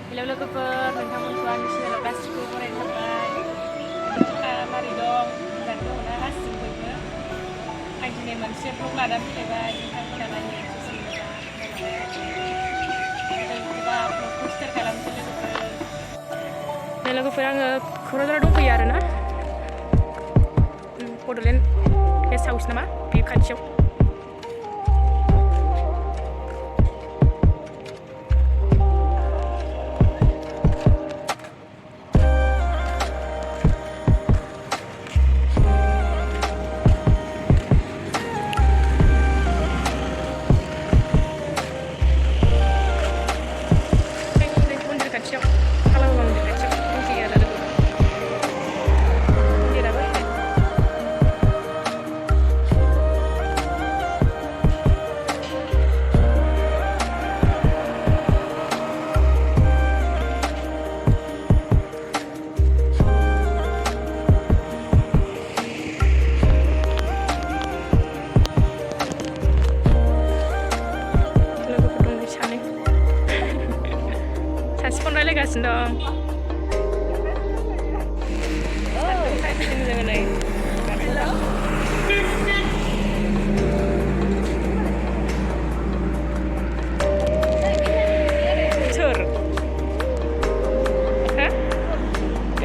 Hello logofer, nontongan suami channel Alasi Jahwidwgmwn. Mari dong, bantu Alasi bयबो. आं दिनै मोनसे blog लानानै फैबाय नोंथांमोना नायनो गोबां ब्लगखौ स्टार्ट खालामसै लोगोफोर। लोगोफोर आङो क'क्राझाराव दंफैयो आरोना बड'लेण्ड गेस्ट हाउस नामा बे खाथियाव। Fon रायलायगासिनो दं। सोर? हा? ए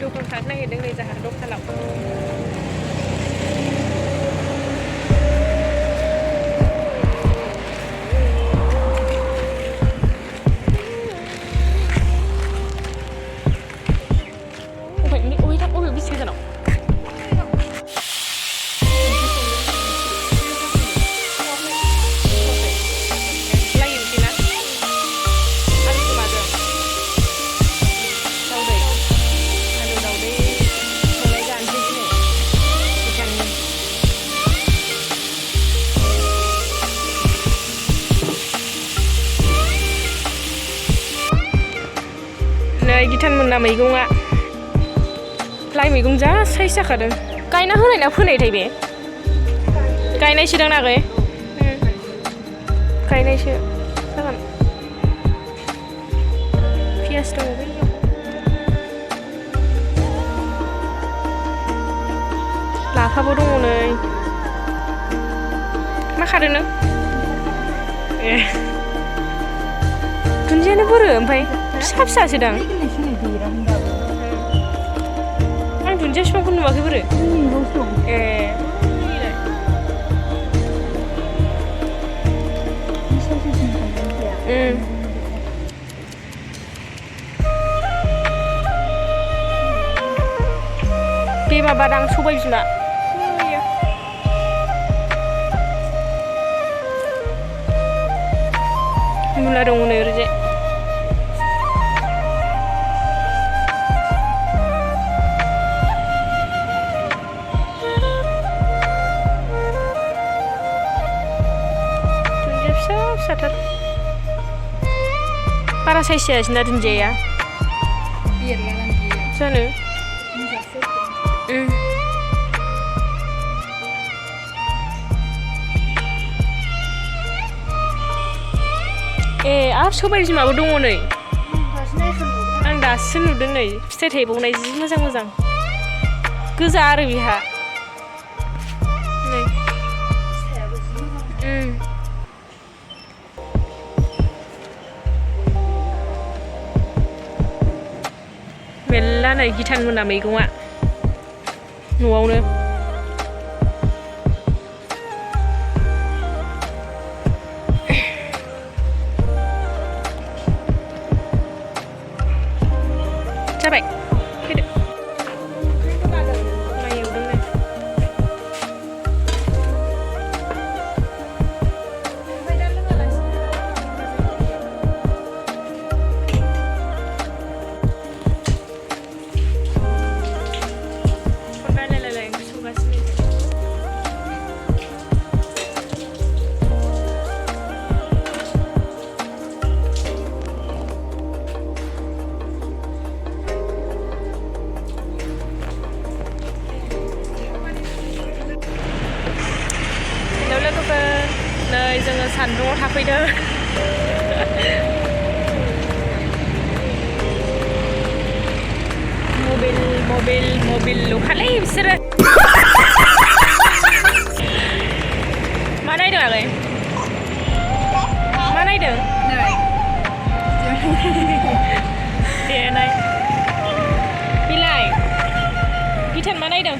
दखान थांनो नागिरदों नै जोंहा दखानाव। अबे बेसे गोजानाव? गिटानमोनना मैगंआ लाइ मैगं जा साइज जाखादों। गायना होनाय ना फोनायथाय बे? गायनायसो दां नागै? गायनायसो जागोन। पियास दङ बैयाव। लाफाबो दङ नै। मा खादों नों? ए दुन्दियानो बोरो ओमफ्राय फिसा फिसासो दां। आं दुन्दिया बिफांखौ नुवाखै बोरो। ए बे माबा दां सबाय बिमा। मुला दङ नै ओरैजाय। फिसाथार बारा साइज जायासैना दुन्दियाया जानो। ए आरो सबाय बिमाबो दङ नै। आं दासो नुदों नै फिथाइ थायबावनाय जि मोजां मोजां गोजा आरो बेहा नै। मेरला नै गिटानमोना मैगंआ न'आवनो। जाबाय फैदो माइ एवदों नै फन रायलायलायलाय ओंख्रि संगासिनो लोगोफोर नै जोङो सान्दुङाव थाफैदों मबाइल ल'खालै बिसोरो मा नायदों आगै मा नायदों दे नाय बिलाइ बिथान मा नायदों